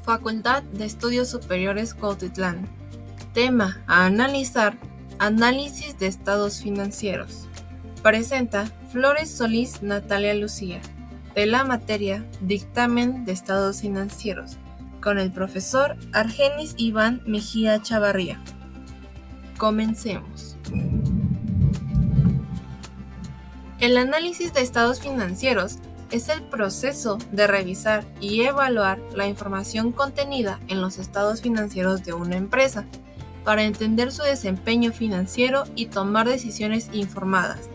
Facultad de Estudios Superiores Cuautitlán. Tema a analizar: análisis de estados financieros. Presenta Flores Solís Natalia Lucía, de la materia Dictamen de Estados Financieros, con el profesor Argenis Iván Mejía Chavarría. Comencemos. El análisis de estados financieros es el proceso de revisar y evaluar la información contenida en los estados financieros de una empresa para entender su desempeño financiero y tomar decisiones informadas.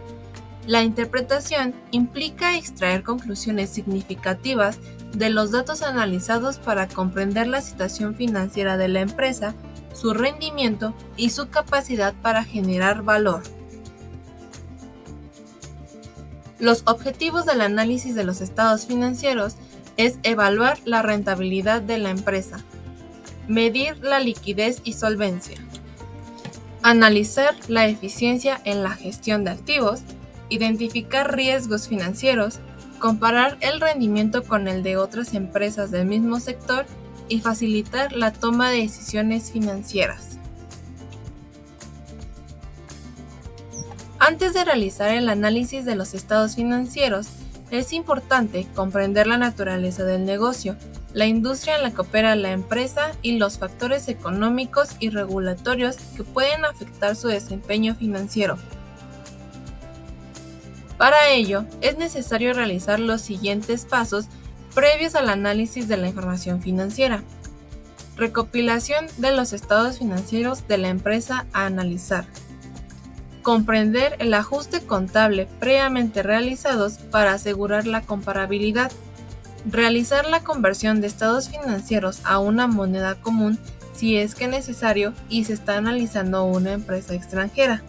La interpretación implica extraer conclusiones significativas de los datos analizados para comprender la situación financiera de la empresa, su rendimiento y su capacidad para generar valor. Los objetivos del análisis de los estados financieros es evaluar la rentabilidad de la empresa, medir la liquidez y solvencia, analizar la eficiencia en la gestión de activos, identificar riesgos financieros, comparar el rendimiento con el de otras empresas del mismo sector y facilitar la toma de decisiones financieras. Antes de realizar el análisis de los estados financieros, es importante comprender la naturaleza del negocio, la industria en la que opera la empresa y los factores económicos y regulatorios que pueden afectar su desempeño financiero. Para ello, es necesario realizar los siguientes pasos previos al análisis de la información financiera. Recopilación de los estados financieros de la empresa a analizar. Comprender el ajuste contable previamente realizados para asegurar la comparabilidad. Realizar la conversión de estados financieros a una moneda común si es que necesario y se está analizando una empresa extranjera.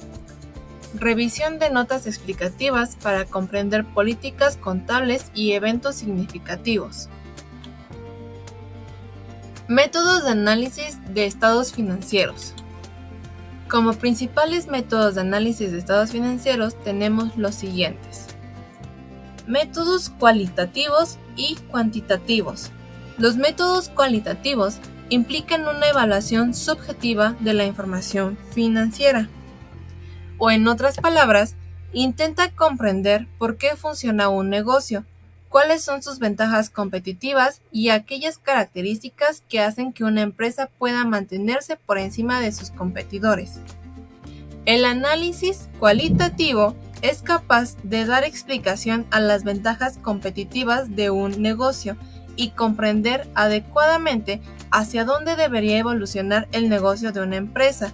Revisión de notas explicativas para comprender políticas contables y eventos significativos. Métodos de análisis de estados financieros. Como principales métodos de análisis de estados financieros tenemos los siguientes. Métodos cualitativos y cuantitativos. Los métodos cualitativos implican una evaluación subjetiva de la información financiera. O en otras palabras, intenta comprender por qué funciona un negocio, cuáles son sus ventajas competitivas y aquellas características que hacen que una empresa pueda mantenerse por encima de sus competidores. El análisis cualitativo es capaz de dar explicación a las ventajas competitivas de un negocio y comprender adecuadamente hacia dónde debería evolucionar el negocio de una empresa.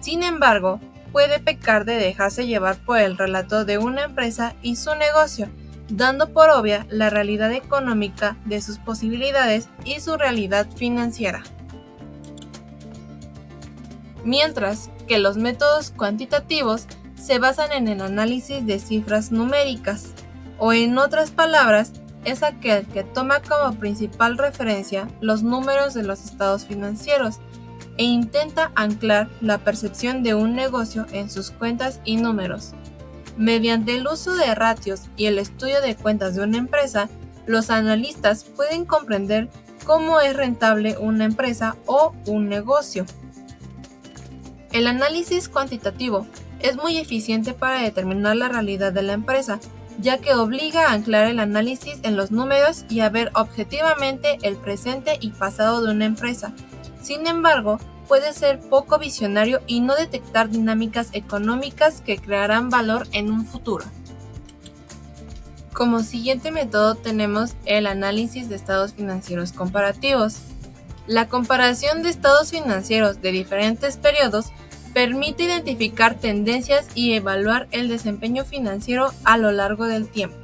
Sin embargo, puede pecar de dejarse llevar por el relato de una empresa y su negocio, dando por obvia la realidad económica de sus posibilidades y su realidad financiera. Mientras que los métodos cuantitativos se basan en el análisis de cifras numéricas, o en otras palabras, es aquel que toma como principal referencia los números de los estados financieros e intenta anclar la percepción de un negocio en sus cuentas y números. Mediante el uso de ratios y el estudio de cuentas de una empresa, los analistas pueden comprender cómo es rentable una empresa o un negocio. El análisis cuantitativo es muy eficiente para determinar la realidad de la empresa, ya que obliga a anclar el análisis en los números y a ver objetivamente el presente y pasado de una empresa. Sin embargo, puede ser poco visionario y no detectar dinámicas económicas que crearán valor en un futuro. Como siguiente método tenemos el análisis de estados financieros comparativos. La comparación de estados financieros de diferentes periodos permite identificar tendencias y evaluar el desempeño financiero a lo largo del tiempo.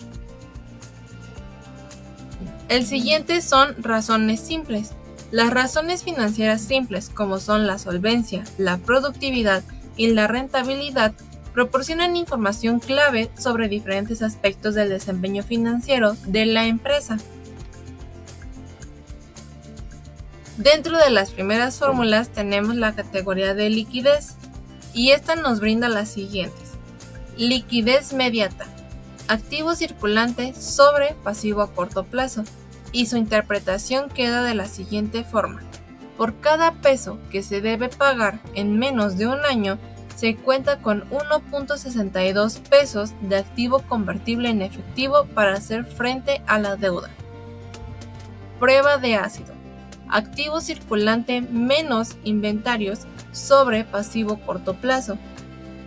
El siguiente son razones simples. Las razones financieras simples, como son la solvencia, la productividad y la rentabilidad, proporcionan información clave sobre diferentes aspectos del desempeño financiero de la empresa. Dentro de las primeras fórmulas tenemos la categoría de liquidez, y esta nos brinda las siguientes. Liquidez mediata. Activo circulante sobre pasivo a corto plazo. y su interpretación queda de la siguiente forma. Por cada peso que se debe pagar en menos de un año, se cuenta con 1.62 pesos de activo convertible en efectivo para hacer frente a la deuda. Prueba de ácido. Activo circulante menos inventarios sobre pasivo corto plazo.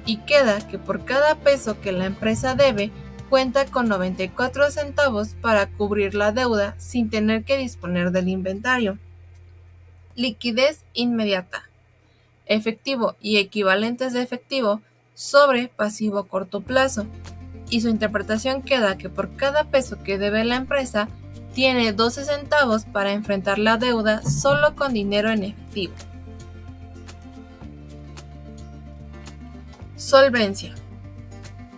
Y queda que por cada peso que la empresa debe, cuenta con 94 centavos para cubrir la deuda sin tener que disponer del inventario. Liquidez inmediata. Efectivo y equivalentes de efectivo sobre pasivo corto plazo. Y su interpretación queda que por cada peso que debe la empresa, tiene 12 centavos para enfrentar la deuda solo con dinero en efectivo. Solvencia.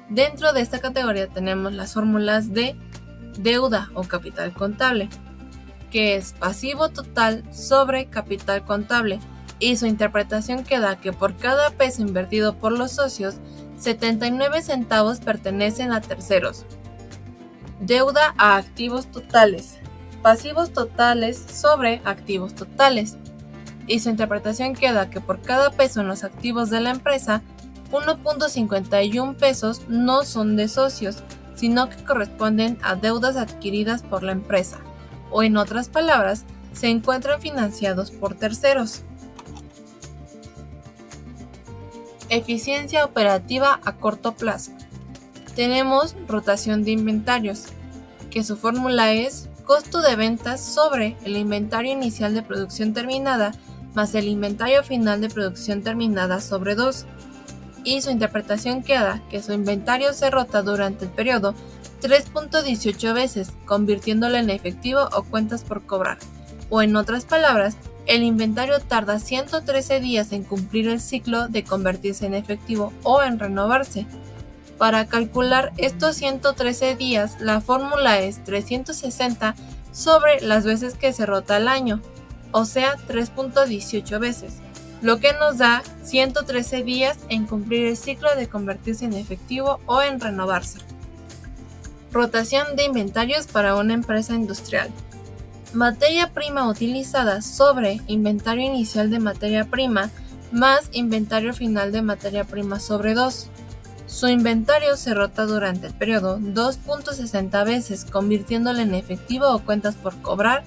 Dentro de esta categoría tenemos las fórmulas de deuda o capital contable, que es pasivo total sobre capital contable, y su interpretación queda que por cada peso invertido por los socios, 79 centavos pertenecen a terceros. Deuda a activos totales, pasivos totales sobre activos totales, y su interpretación queda que por cada peso en los activos de la empresa, 1.51 pesos no son de socios, sino que corresponden a deudas adquiridas por la empresa, o en otras palabras, se encuentran financiados por terceros. Eficiencia operativa a corto plazo. Tenemos rotación de inventarios, que su fórmula es costo de ventas sobre el inventario inicial de producción terminada más el inventario final de producción terminada sobre 2. Y su interpretación queda que su inventario se rota durante el periodo 3.18 veces, convirtiéndolo en efectivo o cuentas por cobrar. O en otras palabras, el inventario tarda 113 días en cumplir el ciclo de convertirse en efectivo o en renovarse. Para calcular estos 113 días, la fórmula es 360 sobre las veces que se rota al año, o sea 3.18 veces, lo que nos da 113 días en cumplir el ciclo de convertirse en efectivo o en renovarse. Rotación de inventarios para una empresa industrial. Materia prima utilizada sobre inventario inicial de materia prima más inventario final de materia prima sobre 2. Su inventario se rota durante el periodo 2.60 veces, convirtiéndolo en efectivo o cuentas por cobrar,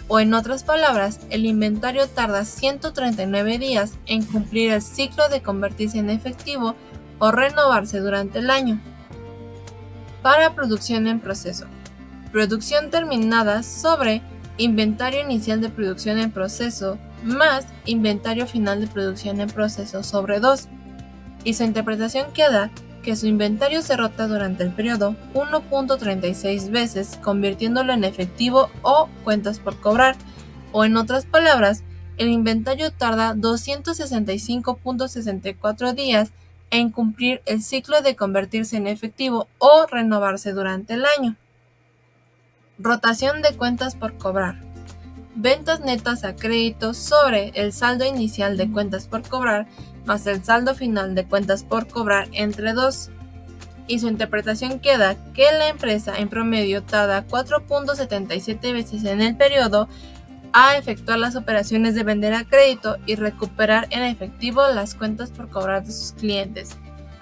o en otras palabras, el inventario tarda 139 días en cumplir el ciclo de convertirse en efectivo o renovarse durante el año. Para producción en proceso. Producción terminada sobre inventario inicial de producción en proceso más inventario final de producción en proceso sobre 2. Y su interpretación queda que su inventario se rota durante el periodo 1.36 veces, convirtiéndolo en efectivo o cuentas por cobrar, o en otras palabras, el inventario tarda 265.64 días en cumplir el ciclo de convertirse en efectivo o renovarse durante el año. Rotación de cuentas por cobrar. Ventas netas a crédito sobre el saldo inicial de cuentas por cobrar más el saldo final de cuentas por cobrar entre 2. Y su interpretación queda que la empresa en promedio tarda 4.77 veces en el periodo a efectuar las operaciones de vender a crédito y recuperar en efectivo las cuentas por cobrar de sus clientes.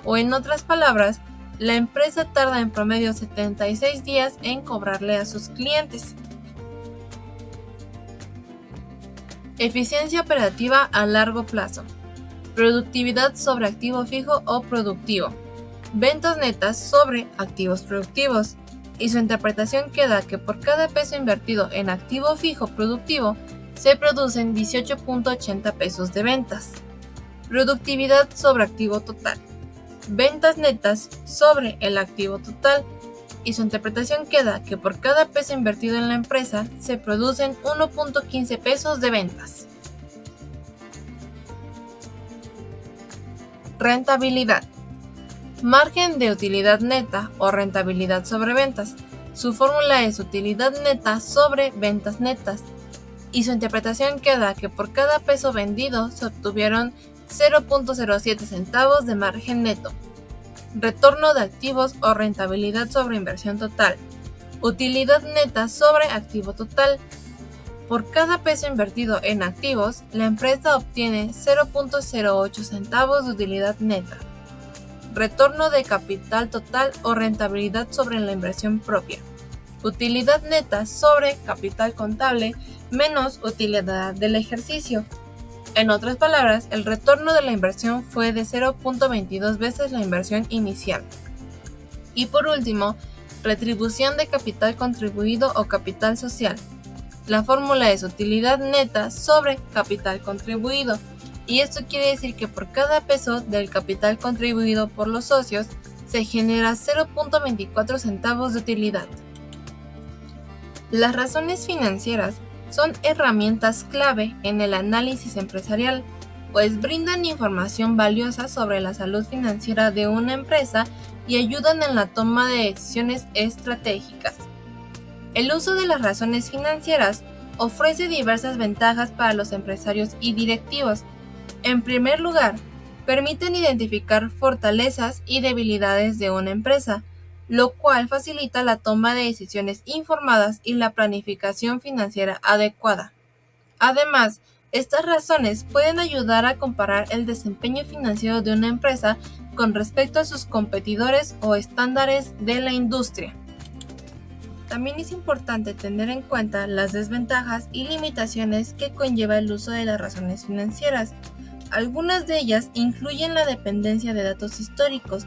O en otras palabras, la empresa tarda en promedio 76 días en cobrarle a sus clientes. Eficiencia operativa a largo plazo. Productividad sobre activo fijo o productivo. Ventas netas sobre activos productivos. Y su interpretación queda que por cada peso invertido en activo fijo productivo, se producen 18.80 pesos de ventas. Productividad sobre activo total. Ventas netas sobre el activo total. Y su interpretación queda que por cada peso invertido en la empresa, se producen 1.15 pesos de ventas. Rentabilidad. Margen de utilidad neta o rentabilidad sobre ventas. Su fórmula es utilidad neta sobre ventas netas. Y su interpretación queda que por cada peso vendido se obtuvieron 0.07 centavos de margen neto. Retorno de activos o rentabilidad sobre inversión total. Utilidad neta sobre activo total. Por cada peso invertido en activos, la empresa obtiene 0.08 centavos de utilidad neta. Retorno de capital total o rentabilidad sobre la inversión propia. Utilidad neta sobre capital contable menos utilidad del ejercicio. En otras palabras, el retorno de la inversión fue de 0.22 veces la inversión inicial. Y por último, retribución de capital contribuido o capital social. La fórmula es utilidad neta sobre capital contribuido, y esto quiere decir que por cada peso del capital contribuido por los socios se genera 0.24 centavos de utilidad. Las razones financieras son herramientas clave en el análisis empresarial, pues brindan información valiosa sobre la salud financiera de una empresa y ayudan en la toma de decisiones estratégicas. El uso de las razones financieras ofrece diversas ventajas para los empresarios y directivos. En primer lugar, permiten identificar fortalezas y debilidades de una empresa, lo cual facilita la toma de decisiones informadas y la planificación financiera adecuada. Además, estas razones pueden ayudar a comparar el desempeño financiero de una empresa con respecto a sus competidores o estándares de la industria. También es importante tener en cuenta las desventajas y limitaciones que conlleva el uso de las razones financieras. Algunas de ellas incluyen la dependencia de datos históricos,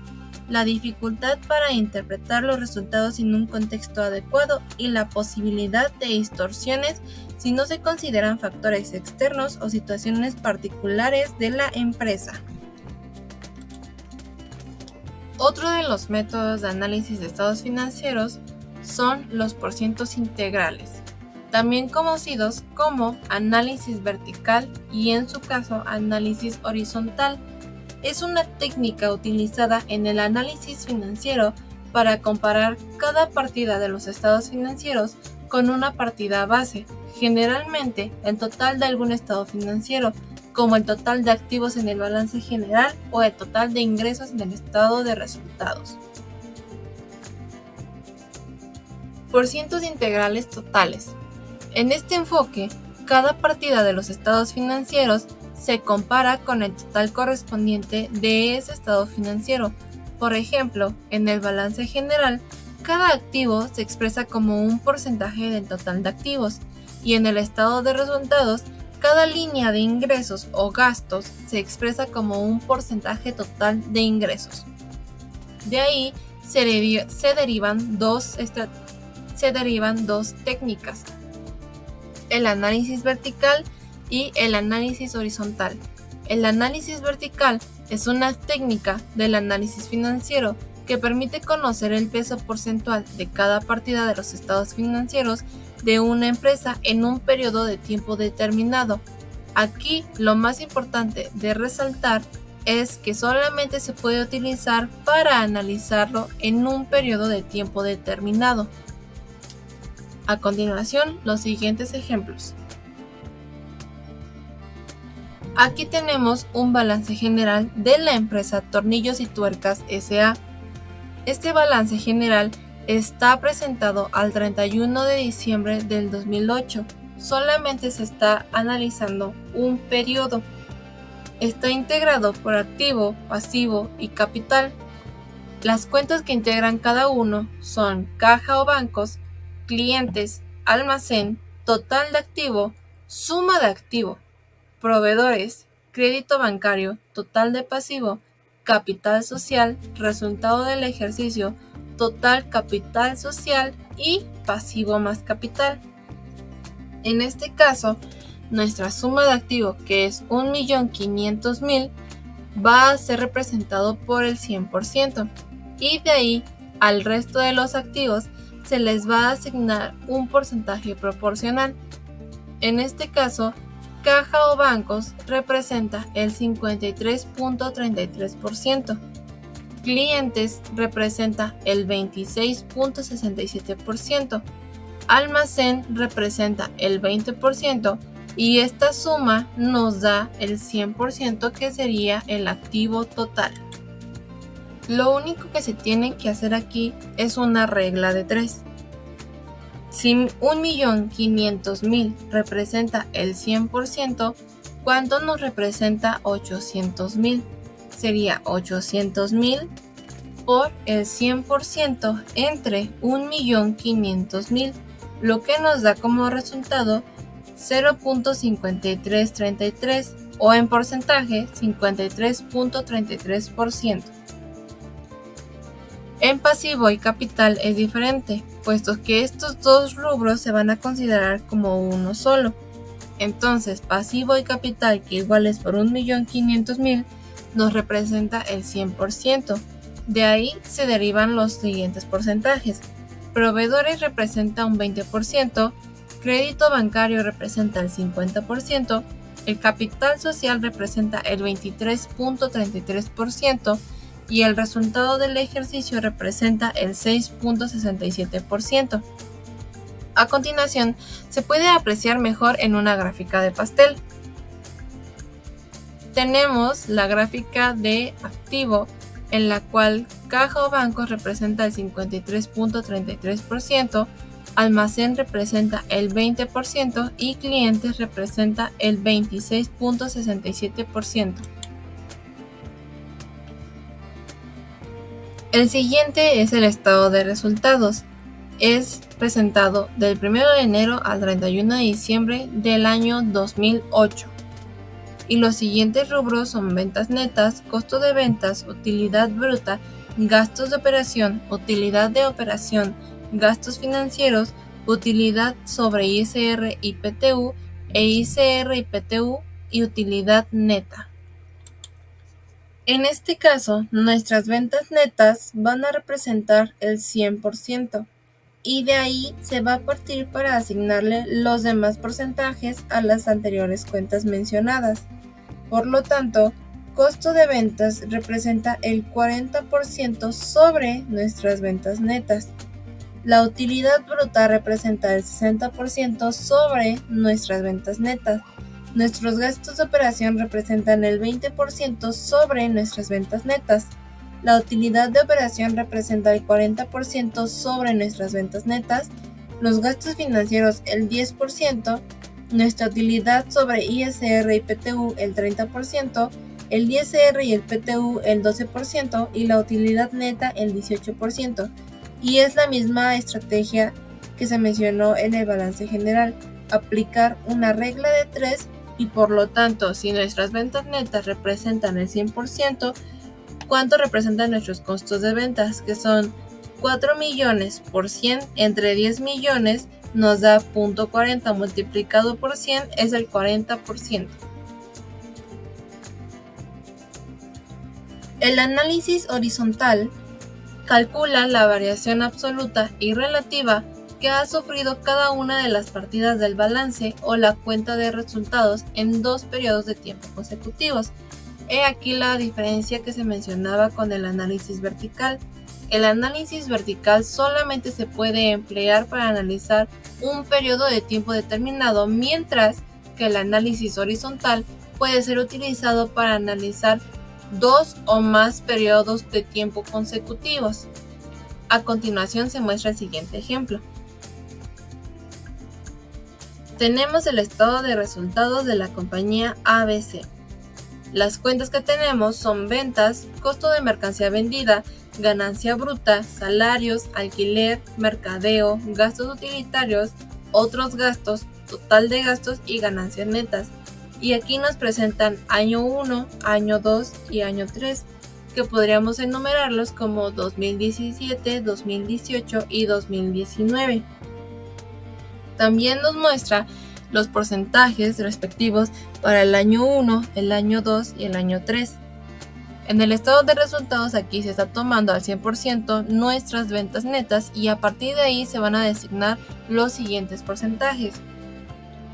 la dificultad para interpretar los resultados en un contexto adecuado y la posibilidad de distorsiones si no se consideran factores externos o situaciones particulares de la empresa. Otro de los métodos de análisis de estados financieros son los porcientos integrales, también conocidos como análisis vertical y en su caso análisis horizontal. Es una técnica utilizada en el análisis financiero para comparar cada partida de los estados financieros con una partida base, generalmente el total de algún estado financiero, como el total de activos en el balance general o el total de ingresos en el estado de resultados. Porcientos integrales totales. En este enfoque, cada partida de los estados financieros se compara con el total correspondiente de ese estado financiero. Por ejemplo, en el balance general, cada activo se expresa como un porcentaje del total de activos, y en el estado de resultados, cada línea de ingresos o gastos se expresa como un porcentaje total de ingresos. De ahí se derivan dos técnicas: el análisis vertical y el análisis horizontal. El análisis vertical es una técnica del análisis financiero que permite conocer el peso porcentual de cada partida de los estados financieros de una empresa en un periodo de tiempo determinado. Aquí lo más importante de resaltar es que solamente se puede utilizar para analizarlo en un periodo de tiempo determinado. A continuación, los siguientes ejemplos. Aquí tenemos un balance general de la empresa Tornillos y Tuercas S.A. Este balance general está presentado al 31 de diciembre del 2008. Solamente se está analizando un periodo. Está integrado por activo, pasivo y capital. Las cuentas que integran cada uno son caja o bancos, clientes, almacén, total de activo, suma de activo, proveedores, crédito bancario, total de pasivo, capital social, resultado del ejercicio, total capital social y pasivo más capital. En este caso, nuestra suma de activo, que es 1.500.000, va a ser representado por el 100%, y de ahí al resto de los activos se les va a asignar un porcentaje proporcional. En este caso, caja o bancos representa el 53.33%, clientes representa el 26.67%, almacén representa el 20%, y esta suma nos da el 100%, que sería el activo total. Lo único que se tiene que hacer aquí es una regla de 3. Si 1.500.000 representa el 100%, ¿cuánto nos representa 800.000? Sería 800.000 por el 100% entre 1.500.000, lo que nos da como resultado 0.5333 o en porcentaje 53.33%. En pasivo y capital es diferente, puesto que estos dos rubros se van a considerar como uno solo. Entonces, pasivo y capital, que igual es por 1.500.000, nos representa el 100%. De ahí se derivan los siguientes porcentajes. Proveedores representa un 20%, crédito bancario representa el 50%, el capital social representa el 23.33% y el resultado del ejercicio representa el 6.67%. A continuación, se puede apreciar mejor en una gráfica de pastel. Tenemos la gráfica de activo, en la cual caja o banco representa el 53.33%, almacén representa el 20% y clientes representa el 26.67%. El siguiente es el estado de resultados. Es presentado del 1 de enero al 31 de diciembre del año 2008. Y los siguientes rubros son ventas netas, costo de ventas, utilidad bruta, gastos de operación, utilidad de operación, gastos financieros, utilidad sobre ISR y PTU e ISR y PTU y utilidad neta. En este caso, nuestras ventas netas van a representar el 100%. Y de ahí se va a partir para asignarle los demás porcentajes a las anteriores cuentas mencionadas. Por lo tanto, costo de ventas representa el 40% sobre nuestras ventas netas. La utilidad bruta representa el 60% sobre nuestras ventas netas. Nuestros gastos de operación representan el 20% sobre nuestras ventas netas. La utilidad de operación representa el 40% sobre nuestras ventas netas, los gastos financieros el 10%, nuestra utilidad sobre ISR y PTU el 30%, el ISR y el PTU el 12% y la utilidad neta el 18%. Y es la misma estrategia que se mencionó en el balance general, aplicar una regla de 3 y por lo tanto, si nuestras ventas netas representan el 100%, ¿cuánto representan nuestros costos de ventas? Que son 4 millones por 100 entre 10 millones nos da 0.40 multiplicado por 100 es el 40%. El análisis horizontal calcula la variación absoluta y relativa que ha sufrido cada una de las partidas del balance o la cuenta de resultados en dos periodos de tiempo consecutivos. He aquí la diferencia que se mencionaba con el análisis vertical. El análisis vertical solamente se puede emplear para analizar un periodo de tiempo determinado, mientras que el análisis horizontal puede ser utilizado para analizar dos o más periodos de tiempo consecutivos. A continuación se muestra el siguiente ejemplo. Tenemos el estado de resultados de la compañía ABC. Las cuentas que tenemos son ventas, costo de mercancía vendida, ganancia bruta, salarios, alquiler, mercadeo, gastos utilitarios, otros gastos, total de gastos y ganancias netas. Y aquí nos presentan año 1, año 2 y año 3, que podríamos enumerarlos como 2017, 2018 y 2019. También nos muestra los porcentajes respectivos para el año 1, el año 2 y el año 3. En el estado de resultados aquí se está tomando al 100% nuestras ventas netas y a partir de ahí se van a designar los siguientes porcentajes.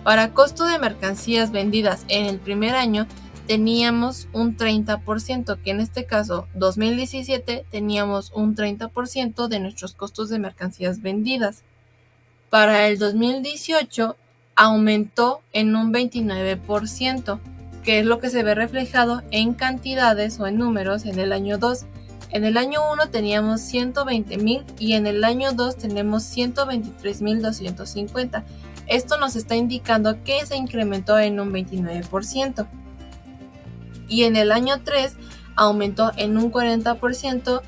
Para costo de mercancías vendidas en el primer año teníamos un 30%, que en este caso 2017 teníamos un 30% de nuestros costos de mercancías vendidas. Para el 2018 aumentó en un 29%, que es lo que se ve reflejado en cantidades o en números en el año 2. En el año 1 teníamos 120,000 y en el año 2 tenemos 123,250. Esto nos está indicando que se incrementó en un 29%. Y en el año 3 aumentó en un 40%,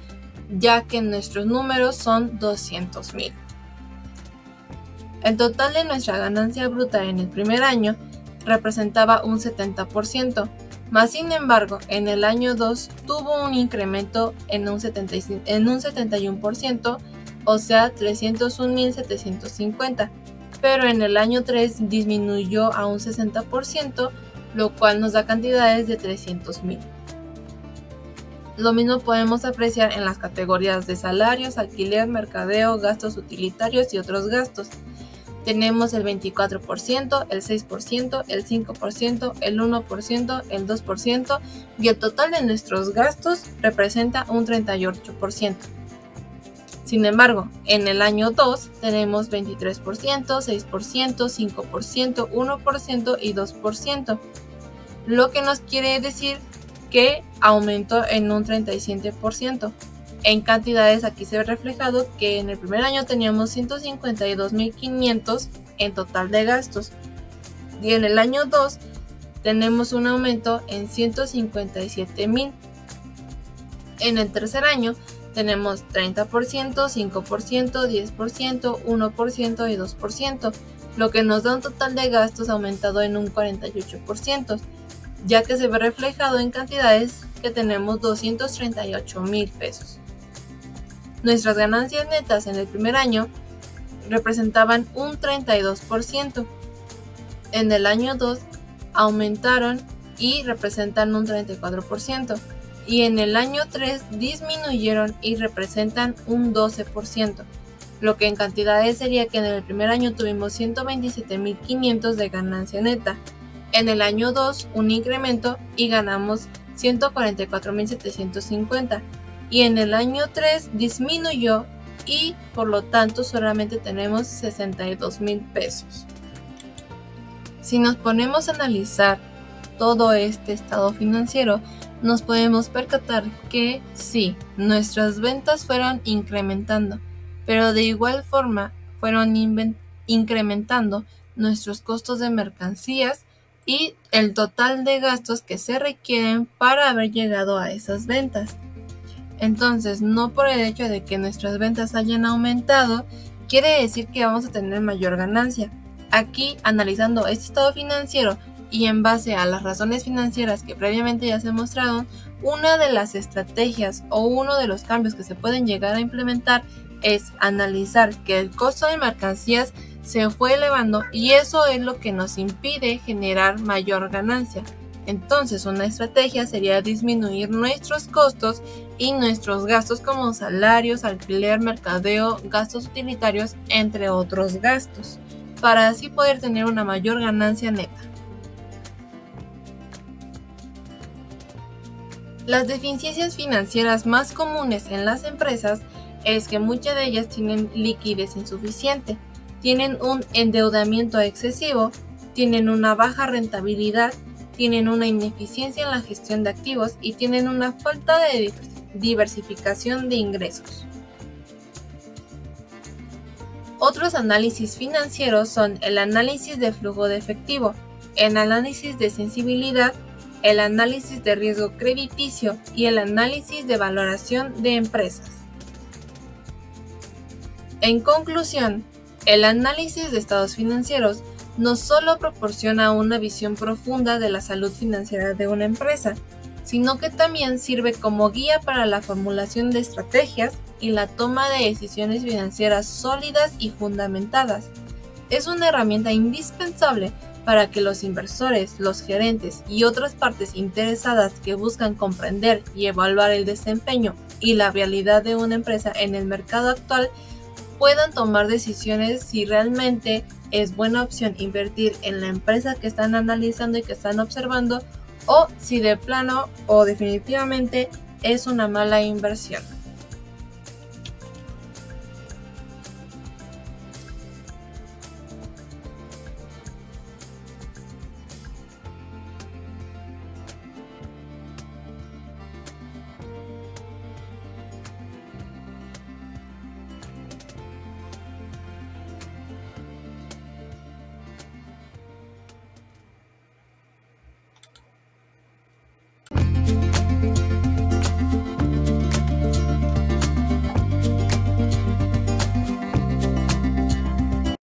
ya que nuestros números son 200,000. El total de nuestra ganancia bruta en el primer año representaba un 70%, mas sin embargo en el año 2 tuvo un incremento en un 71%, o sea 301,750, pero en el año 3 disminuyó a un 60%, lo cual nos da cantidades de 300,000. Lo mismo podemos apreciar en las categorías de salarios, alquiler, mercadeo, gastos utilitarios y otros gastos. Tenemos el 24%, el 6%, el 5%, el 1%, el 2% y el total de nuestros gastos representa un 38%. Sin embargo, en el año 2 tenemos 23%, 6%, 5%, 1% y 2%, lo que nos quiere decir que aumentó en un 37%. En cantidades aquí se ve reflejado que en el primer año teníamos 152,500 en total de gastos y en el año 2 tenemos un aumento en 157,000. En el tercer año tenemos 30%, 5%, 10%, 1% y 2%, lo que nos da un total de gastos aumentado en un 48%, ya que se ve reflejado en cantidades que tenemos 238,000 pesos. Nuestras ganancias netas en el primer año representaban un 32%. En el año 2 aumentaron y representan un 34%. Y en el año 3 disminuyeron y representan un 12%. Lo que en cantidades sería que en el primer año tuvimos 127,500 de ganancia neta. En el año 2 un incremento y ganamos 144,750. Y en el año 3 disminuyó y por lo tanto solamente tenemos 62,000 pesos. Si nos ponemos a analizar todo este estado financiero, nos podemos percatar que sí, nuestras ventas fueron incrementando, pero de igual forma fueron incrementando nuestros costos de mercancías y el total de gastos que se requieren para haber llegado a esas ventas. Entonces, no por el hecho de que nuestras ventas hayan aumentado, quiere decir que vamos a tener mayor ganancia. Aquí, analizando este estado financiero y en base a las razones financieras que previamente ya se mostraron, una de las estrategias o uno de los cambios que se pueden llegar a implementar es analizar que el costo de mercancías se fue elevando y eso es lo que nos impide generar mayor ganancia. Entonces, una estrategia sería disminuir nuestros costos y nuestros gastos como salarios, alquiler, mercadeo, gastos utilitarios, entre otros gastos, para así poder tener una mayor ganancia neta. Las deficiencias financieras más comunes en las empresas es que muchas de ellas tienen liquidez insuficiente, tienen un endeudamiento excesivo, tienen una baja rentabilidad, tienen una ineficiencia en la gestión de activos y tienen una falta de diversificación de ingresos. Otros análisis financieros son el análisis de flujo de efectivo, el análisis de sensibilidad, el análisis de riesgo crediticio y el análisis de valoración de empresas. En conclusión, el análisis de estados financieros no solo proporciona una visión profunda de la salud financiera de una empresa, sino que también sirve como guía para la formulación de estrategias y la toma de decisiones financieras sólidas y fundamentadas. Es una herramienta indispensable para que los inversores, los gerentes y otras partes interesadas que buscan comprender y evaluar el desempeño y la realidad de una empresa en el mercado actual puedan tomar decisiones si realmente es buena opción invertir en la empresa que están analizando y que están observando o si de plano o definitivamente es una mala inversión.